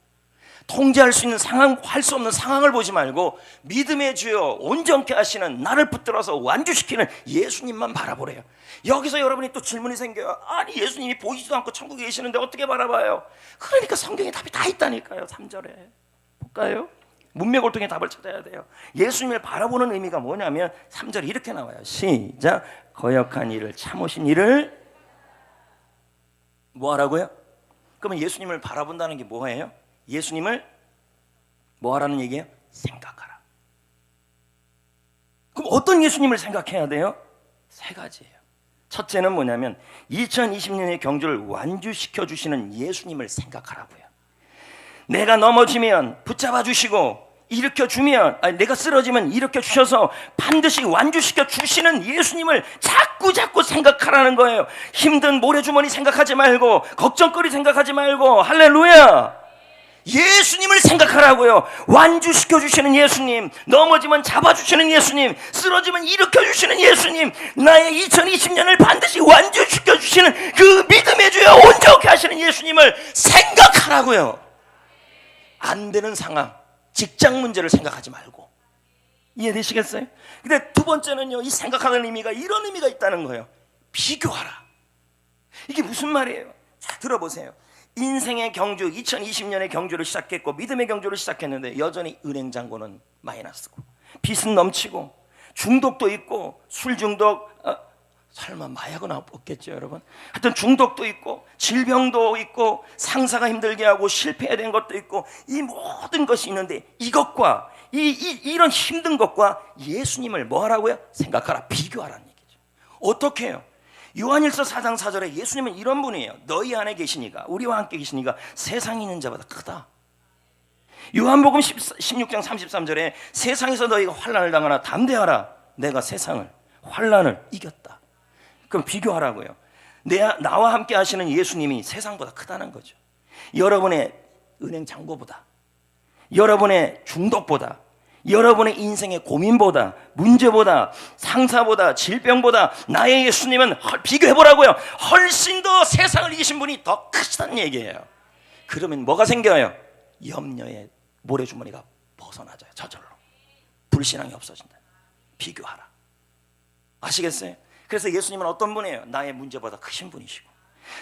통제할 수 있는 상황, 할 수 없는 상황을 보지 말고, 믿음의 주여 온전케 하시는, 나를 붙들어서 완주시키는 예수님만 바라보래요. 여기서 여러분이 또 질문이 생겨요. 아니, 예수님이 보이지도 않고 천국에 계시는데 어떻게 바라봐요? 그러니까 성경에 답이 다 있다니까요. 3절에 볼까요? 문맥골통의 답을 찾아야 돼요. 예수님을 바라보는 의미가 뭐냐면 3절에 이렇게 나와요. 시작. 거역한 일을 참으신 일을 뭐 하라고요? 그러면 예수님을 바라본다는 게 뭐예요? 예수님을 뭐 하라는 얘기예요? 생각하라. 그럼 어떤 예수님을 생각해야 돼요? 세 가지예요. 첫째는 뭐냐면 2020년의 경주를 완주시켜 주시는 예수님을 생각하라고요. 내가 넘어지면 붙잡아 주시고, 일으켜 주면, 내가 쓰러지면 일으켜 주셔서 반드시 완주시켜 주시는 예수님을 자꾸 생각하라는 거예요. 힘든 모래주머니 생각하지 말고, 걱정거리 생각하지 말고, 할렐루야, 예수님을 생각하라고요. 완주시켜 주시는 예수님, 넘어지면 잡아주시는 예수님, 쓰러지면 일으켜 주시는 예수님, 나의 2020년을 반드시 완주시켜 주시는 그 믿음의 주여 온전케 하시는 예수님을 생각하라고요. 안 되는 상황, 직장 문제를 생각하지 말고. 이해되시겠어요? 근데 두 번째는요, 이 생각하는 의미가 이런 의미가 있다는 거예요. 비교하라. 이게 무슨 말이에요? 자, 들어보세요. 인생의 경주, 2020년의 경주를 시작했고, 믿음의 경주를 시작했는데 여전히 은행 잔고는 마이너스고, 빚은 넘치고, 중독도 있고, 술 중독, 설마 마약은 없겠죠, 여러분? 하여튼 중독도 있고, 질병도 있고, 상사가 힘들게 하고 실패된 것도 있고, 이 모든 것이 있는데 이것과 이런 힘든 것과 예수님을 뭐 하라고요? 생각하라, 비교하라는 얘기죠. 어떻게 해요? 요한일서 4장 4절에 예수님은 이런 분이에요. 너희 안에 계시니까, 우리와 함께 계시니까 세상에 있는 자보다 크다. 요한복음 16장 33절에 세상에서 너희가 환난을 당하나 담대하라, 내가 세상을, 환난을 이겼다. 그럼 비교하라고요. 나와 함께 하시는 예수님이 세상보다 크다는 거죠. 여러분의 은행 잔고보다, 여러분의 중독보다, 여러분의 인생의 고민보다, 문제보다, 상사보다, 질병보다 나의 예수님은 비교해보라고요. 훨씬 더 세상을 이기신 분이 더 크시다는 얘기예요. 그러면 뭐가 생겨요? 염려의 모래주머니가 벗어나져요. 저절로 불신앙이 없어진다. 비교하라. 아시겠어요? 그래서 예수님은 어떤 분이에요? 나의 문제보다 크신 분이시고,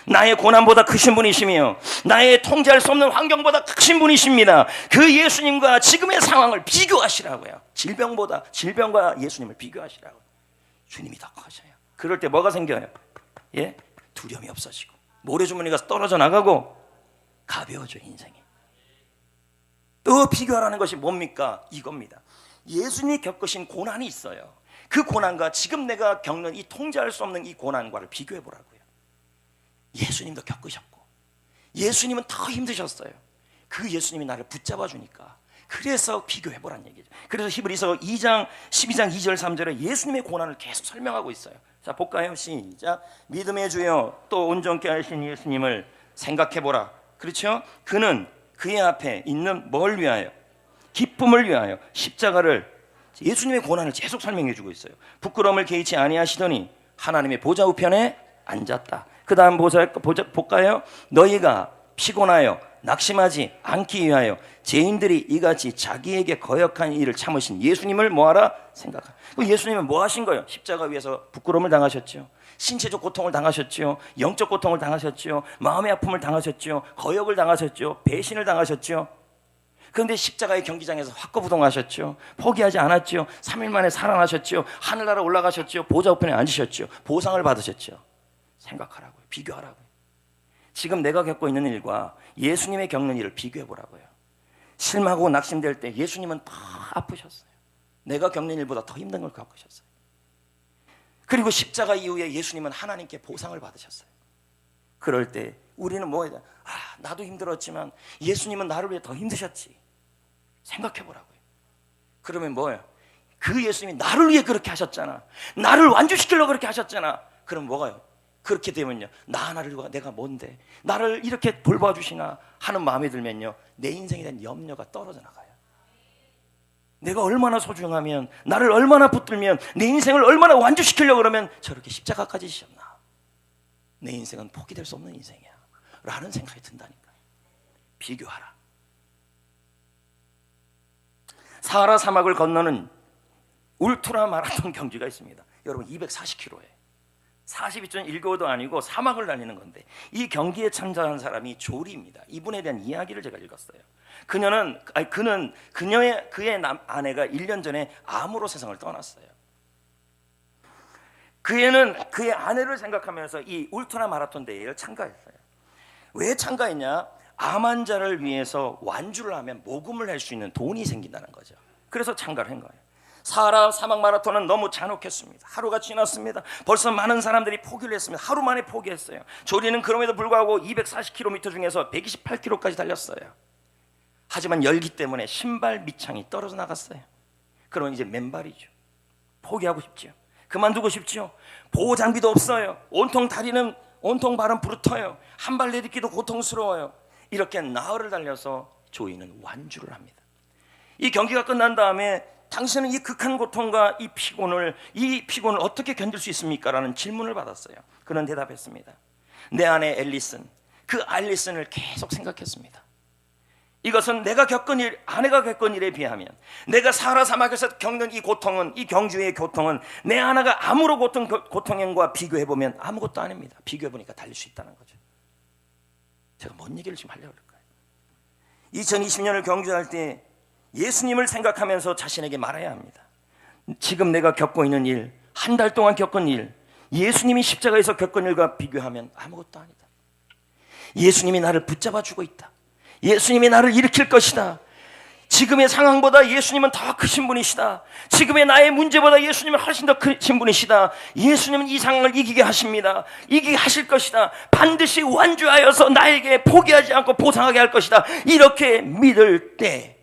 나의 고난보다 크신 분이시며, 나의 통제할 수 없는 환경보다 크신 분이십니다. 그 예수님과 지금의 상황을 비교하시라고요. 질병과 예수님을 비교하시라고요. 주님이 더 커져요. 그럴 때 뭐가 생겨요? 예? 두려움이 없어지고, 모래주머니가 떨어져 나가고, 가벼워져 인생이. 또 비교하라는 것이 뭡니까? 이겁니다. 예수님이 겪으신 고난이 있어요. 그 고난과 지금 내가 겪는 이 통제할 수 없는 이 고난과를 비교해 보라고요. 예수님도 겪으셨고, 예수님은 더 힘드셨어요. 그 예수님이 나를 붙잡아 주니까, 그래서 비교해 보란 얘기죠. 그래서 히브리서 2장 12장 2절 3절에 예수님의 고난을 계속 설명하고 있어요. 자, 볼까요? 시작. 믿음의 주여 또 온전케 하신 예수님을 생각해 보라. 그렇죠? 그는 그의 앞에 있는 뭘 위하여? 기쁨을 위하여 십자가를, 예수님의 고난을 계속 설명해 주고 있어요. 부끄러움을 개의치 아니하시더니 하나님의 보좌 우편에 앉았다. 그 다음 볼까요? 너희가 피곤하여 낙심하지 않기 위하여 죄인들이 이같이 자기에게 거역한 일을 참으신 예수님을 뭐하라? 생각하라. 예수님은 뭐 하신 거예요? 십자가 위에서 부끄러움을 당하셨죠. 신체적 고통을 당하셨죠. 영적 고통을 당하셨죠. 마음의 아픔을 당하셨죠. 거역을 당하셨죠. 배신을 당하셨죠. 그런데 십자가의 경기장에서 확거부동하셨죠. 포기하지 않았죠. 3일 만에 살아나셨죠. 하늘나라 올라가셨죠. 보좌 우편에 앉으셨죠. 보상을 받으셨죠. 생각하라고요. 비교하라고요. 지금 내가 겪고 있는 일과 예수님의 겪는 일을 비교해 보라고요. 실망하고 낙심될 때 예수님은 더 아프셨어요. 내가 겪는 일보다 더 힘든 걸 겪으셨어요. 그리고 십자가 이후에 예수님은 하나님께 보상을 받으셨어요. 그럴 때 우리는 뭐예요? 나도 힘들었지만 예수님은 나를 위해 더 힘드셨지. 생각해 보라고요. 그러면 뭐예요? 그 예수님이 나를 위해 그렇게 하셨잖아. 나를 완주시키려고 그렇게 하셨잖아. 그럼 뭐가요? 그렇게 되면요, 나를 내가 뭔데 나를 이렇게 돌봐주시나 하는 마음이 들면요, 내 인생에 대한 염려가 떨어져 나가요. 내가 얼마나 소중하면, 나를 얼마나 붙들면, 내 인생을 얼마나 완주시키려고 그러면 저렇게 십자가까지 지셨나. 내 인생은 포기될 수 없는 인생이야 라는 생각이 든다니까요. 비교하라. 사하라 사막을 건너는 울트라 마라톤 경주가 있습니다. 여러분 240km에 42.195도 아니고 사막을 달리는 건데, 이 경기에 참가한 사람이 조리입니다. 이분에 대한 이야기를 제가 읽었어요. 그의 아내가 1년 전에 암으로 세상을 떠났어요. 그의 아내를 생각하면서 이 울트라 마라톤 대회를 참가했어요. 왜 참가했냐? 암 환자를 위해서 완주를 하면 모금을 할 수 있는 돈이 생긴다는 거죠. 그래서 참가를 한 거예요. 사하라 사막 마라톤은 너무 잔혹했습니다. 하루가 지났습니다. 벌써 많은 사람들이 포기를 했습니다. 하루 만에 포기했어요. 조리는 그럼에도 불구하고 240km 중에서 128km까지 달렸어요. 하지만 열기 때문에 신발 밑창이 떨어져 나갔어요. 그럼 이제 맨발이죠. 포기하고 싶죠. 그만두고 싶죠. 보호 장비도 없어요. 온통 발은 부르터요. 한 발 내딛기도 고통스러워요. 이렇게 나흘을 달려서 조이는 완주를 합니다. 이 경기가 끝난 다음에 당신은 이 극한 고통과 이 피곤을 어떻게 견딜 수 있습니까? 라는 질문을 받았어요. 그는 대답했습니다. 내 아내 앨리슨, 그 앨리슨을 계속 생각했습니다. 이것은 아내가 겪은 일에 비하면, 내가 사하라 사막에서 겪는 이 고통은, 이 경주의 고통은 내 아내가 암으로 고통과 비교해보면 아무것도 아닙니다. 비교해보니까 달릴 수 있다는 거죠. 제가 뭔 얘기를 지금 하려고 그럴까요? 2020년을 경주할 때 예수님을 생각하면서 자신에게 말해야 합니다. 지금 내가 겪고 있는 일, 한 달 동안 겪은 일, 예수님이 십자가에서 겪은 일과 비교하면 아무것도 아니다. 예수님이 나를 붙잡아 주고 있다. 예수님이 나를 일으킬 것이다. 지금의 상황보다 예수님은 더 크신 분이시다. 지금의 나의 문제보다 예수님은 훨씬 더 크신 분이시다. 예수님은 이 상황을 이기게 하십니다. 이기게 하실 것이다. 반드시 완주하여서 나에게 포기하지 않고 보상하게 할 것이다. 이렇게 믿을 때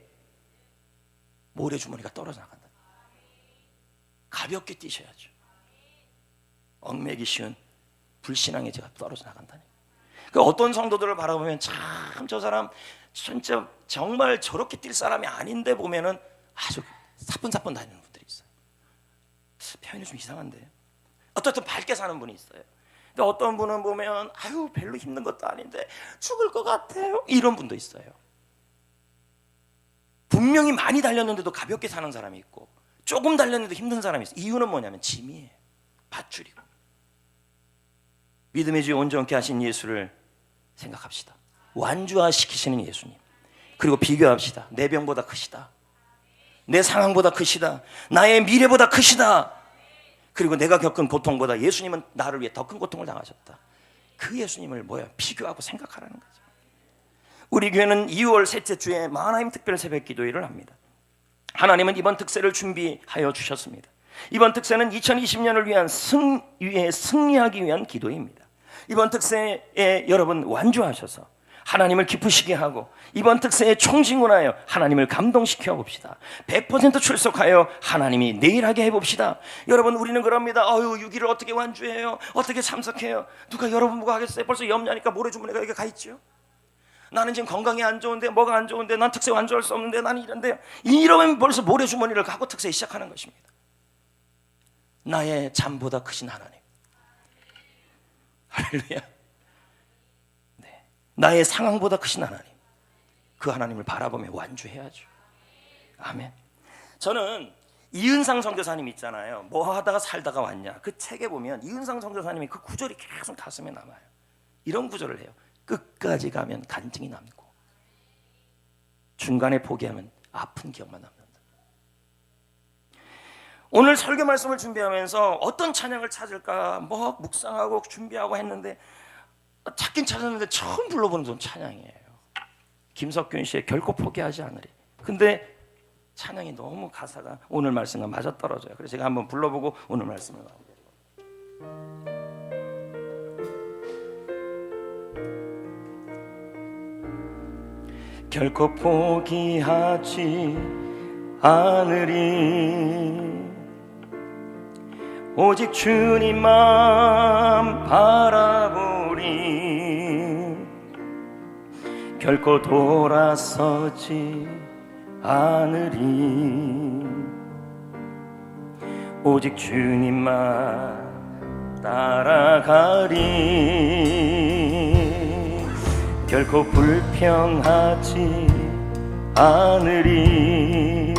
모래주머니가 떨어져 나간다. 가볍게 뛰셔야죠. 얽매기 쉬운 불신앙의 죄가 떨어져 나간다니. 그 어떤 성도들을 바라보면 참 저 사람 진짜 정말 저렇게 뛸 사람이 아닌데 보면은 아주 사뿐사뿐 다니는 분들이 있어요. 표현이 좀 이상한데, 어떻든 밝게 사는 분이 있어요. 근데 어떤 분은 보면 별로 힘든 것도 아닌데 죽을 것 같아요, 이런 분도 있어요. 분명히 많이 달렸는데도 가볍게 사는 사람이 있고, 조금 달렸는데도 힘든 사람이 있어요. 이유는 뭐냐면 짐이에요. 밧줄이고. 믿음의 주 온전케 하신 예수를 생각합시다. 완주화시키시는 예수님. 그리고 비교합시다. 내 병보다 크시다. 내 상황보다 크시다. 나의 미래보다 크시다. 그리고 내가 겪은 고통보다 예수님은 나를 위해 더 큰 고통을 당하셨다. 그 예수님을 비교하고 생각하라는 거죠. 우리 교회는 2월 셋째 주에 마하나임 특별 새벽 기도회를 합니다. 하나님은 이번 특세를 준비하여 주셨습니다. 이번 특세는 2020년을 위한 승리하기 위한 기도입니다. 이번 특세에 여러분 완주하셔서 하나님을 기쁘시게 하고, 이번 특세에 총진군하여 하나님을 감동시켜 봅시다. 100% 출석하여 하나님이 내일 하게 해봅시다. 여러분, 우리는 그럽니다. 6일을 어떻게 완주해요? 어떻게 참석해요? 누가 여러분 뭐가 하겠어요? 벌써 염려하니까 모래주머니가 여기 가 있죠. 나는 지금 건강이 안 좋은데, 뭐가 안 좋은데, 난 특세 완주할 수 없는데, 나는 이런데, 이러면 벌써 모래주머니를 가고 특세 시작하는 것입니다. 나의 잠보다 크신 하나님, 할렐루야. 네. 나의 상황보다 크신 하나님, 그 하나님을 바라보며 완주해야죠. 아멘. 저는 이은상 선교사님 있잖아요. 뭐 하다가 살다가 왔냐, 그 책에 보면 이은상 선교사님이 그 구절이 계속 가슴에 남아요. 이런 구절을 해요. 끝까지 가면 간증이 남고, 중간에 포기하면 아픈 기억만 남는다. 오늘 설교 말씀을 준비하면서 어떤 찬양을 찾을까 뭐 묵상하고 준비하고 했는데 찾긴 찾았는데 처음 불러보는 건 찬양이에요. 김석균 씨의 결코 포기하지 않으리. 근데 찬양이 너무 가사가 오늘 말씀과 맞아떨어져요. 그래서 제가 한번 불러보고 오늘 말씀을 나옵니다. 결코 포기하지 않으리. 오직 주님만 바라보리. 결코 돌아서지 않으리. 오직 주님만 따라가리. 결코 불평하지 않으리.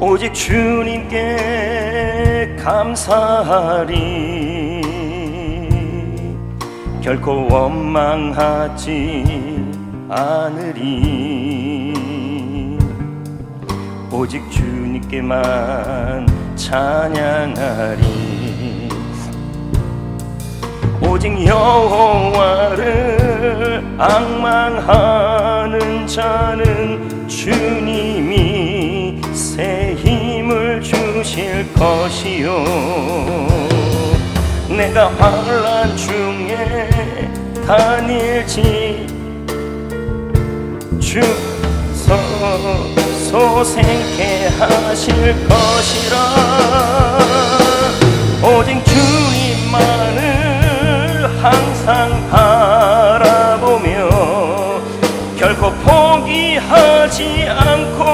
오직 주님께 감사하리. 결코 원망하지 않으리. 오직 주님께만 찬양하리. 오직 여호와를 앙망하는 자는 주님이 새 힘을 주실 것이요. 내가 환난 중에 다닐지 주 소생케 하실 것이라. 오직 주님만을 항상 바라보며 결코 포기하지 않고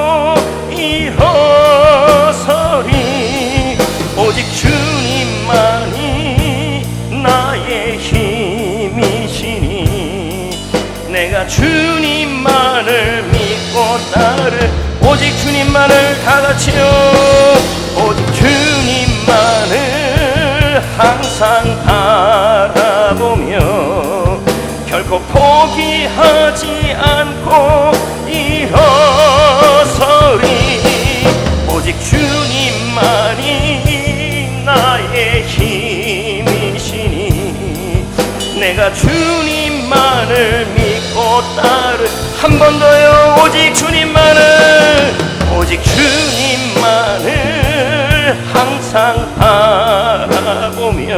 일어서리. 오직 주님만이 나의 힘이시니 내가 주님만을 믿고 따르. 오직 주님만을 다같이요. 오직 주님만을 항상 바라보며 결코 포기하지 않고 일어서리. 오직 주님만이 나의 힘이시니 내가 주님만을 믿고 따르. 한 번 더요. 오직 주님만을, 오직 주님만을 항상 바라보며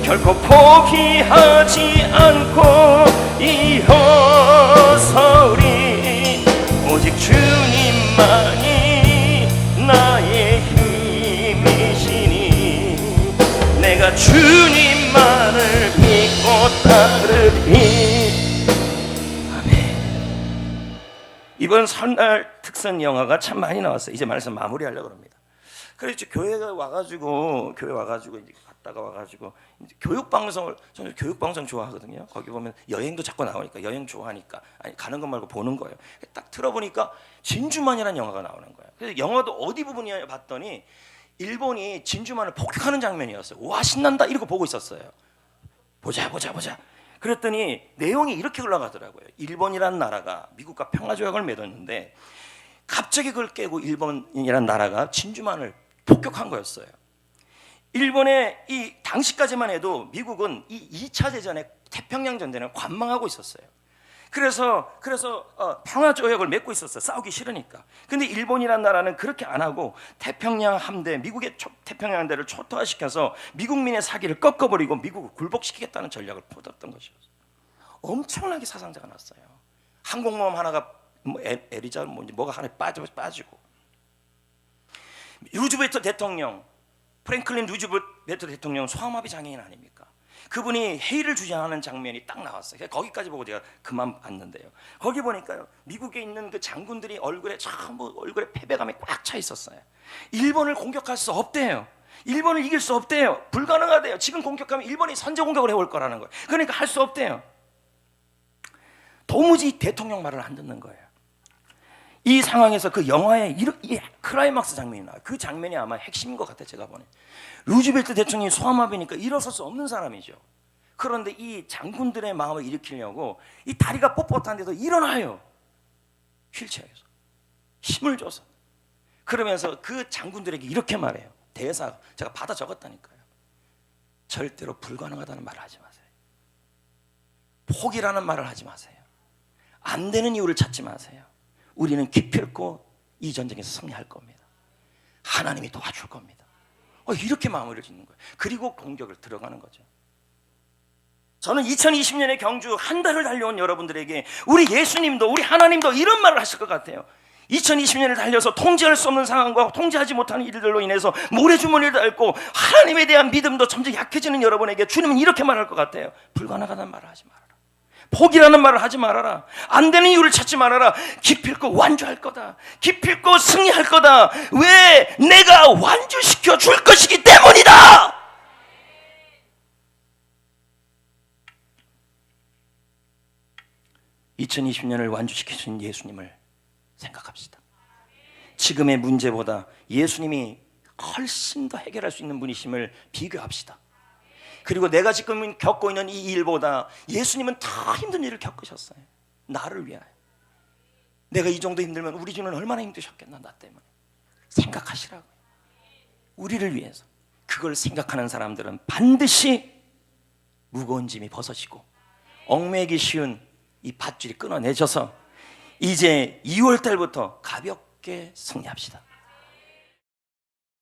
결코 포기하지 않고 일어서리. 오직 주님만이 나의 힘이시니 내가 주님만을 믿고 따르리. 이번 설날 특선 영화가 참 많이 나왔어요. 이제 말씀 마무리하려고 합니다. 그래서 교회 와가지고 이제 갔다가 와가지고 이제 교육 방송을, 저는 교육 방송 좋아하거든요. 거기 보면 여행도 자꾸 나오니까 여행 좋아하니까 아니 가는 것 말고 보는 거예요. 딱 들어보니까 진주만이라는 영화가 나오는 거예요. 그래서 영화도 어디 부분이냐 봤더니 일본이 진주만을 폭격하는 장면이었어요. 와 신난다 이러고 보고 있었어요. 보자. 그랬더니 내용이 이렇게 흘러가더라고요. 일본이란 나라가 미국과 평화조약을 맺었는데 갑자기 그걸 깨고 일본이란 나라가 진주만을 폭격한 거였어요. 일본의 이 당시까지만 해도 미국은 이 2차 대전에 태평양 전쟁을 관망하고 있었어요. 그래서 평화조약을 맺고 있었어요. 싸우기 싫으니까. 근데 일본이란 나라는 그렇게 안 하고 태평양 함대, 미국의 태평양 함대를 초토화시켜서 미국민의 사기를 꺾어버리고 미국을 굴복시키겠다는 전략을 펴었던 것이었어요. 엄청나게 사상자가 났어요. 항공모함 하나가 에리자 뭐가 하나 빠지고 루즈벨트 대통령, 프랭클린 루즈벨트 대통령 소아마비 장애인 아닙니까? 그분이 회의를 주장하는 장면이 딱 나왔어요. 거기까지 보고 제가 그만 봤는데요. 거기 보니까요, 미국에 있는 그 장군들이 얼굴에 패배감이 꽉 차 있었어요. 일본을 공격할 수 없대요. 일본을 이길 수 없대요. 불가능하대요. 지금 공격하면 일본이 선제 공격을 해올 거라는 거예요. 그러니까 할 수 없대요. 도무지 대통령 말을 안 듣는 거예요. 이 상황에서 그 영화의 이 클라이막스 장면이 나와요. 그 장면이 아마 핵심인 것 같아요. 제가 보니 루즈벨트 대통령이 소아마비니까 일어설 수 없는 사람이죠. 그런데 이 장군들의 마음을 일으키려고 이 다리가 뻣뻣한데도 일어나요. 휠체어에서 힘을 줘서. 그러면서 그 장군들에게 이렇게 말해요. 대사 제가 받아 적었다니까요. 절대로 불가능하다는 말을 하지 마세요. 포기라는 말을 하지 마세요. 안 되는 이유를 찾지 마세요. 우리는 기필코 이 전쟁에서 승리할 겁니다. 하나님이 도와줄 겁니다. 이렇게 마음을 짓는 거예요. 그리고 공격을 들어가는 거죠. 저는 2020년의 경주 한 달을 달려온 여러분들에게 우리 예수님도 우리 하나님도 이런 말을 하실 것 같아요. 2020년을 달려서 통제할 수 없는 상황과 통제하지 못하는 일들로 인해서 모래주머니를 앓고 하나님에 대한 믿음도 점점 약해지는 여러분에게 주님은 이렇게 말할 것 같아요. 불가능하다는 말을 하지 말아라. 포기라는 말을 하지 말아라. 안 되는 이유를 찾지 말아라. 기필코 완주할 거다. 기필코 승리할 거다. 왜? 내가 완주시켜 줄 것이기 때문이다. (2020년을) 완주시키신 예수님을 생각합시다. 지금의 문제보다 예수님이 훨씬 더 해결할 수 있는 분이심을 비교합시다. 그리고 내가 지금 겪고 있는 이 일보다 예수님은 더 힘든 일을 겪으셨어요. 나를 위하여. 내가 이 정도 힘들면 우리 주는 얼마나 힘드셨겠나. 나 때문에. 생각하시라고요. 우리를 위해서. 그걸 생각하는 사람들은 반드시 무거운 짐이 벗어지고 얽매기 쉬운 이 밧줄이 끊어내져서 이제 2월 달부터 가볍게 승리합시다.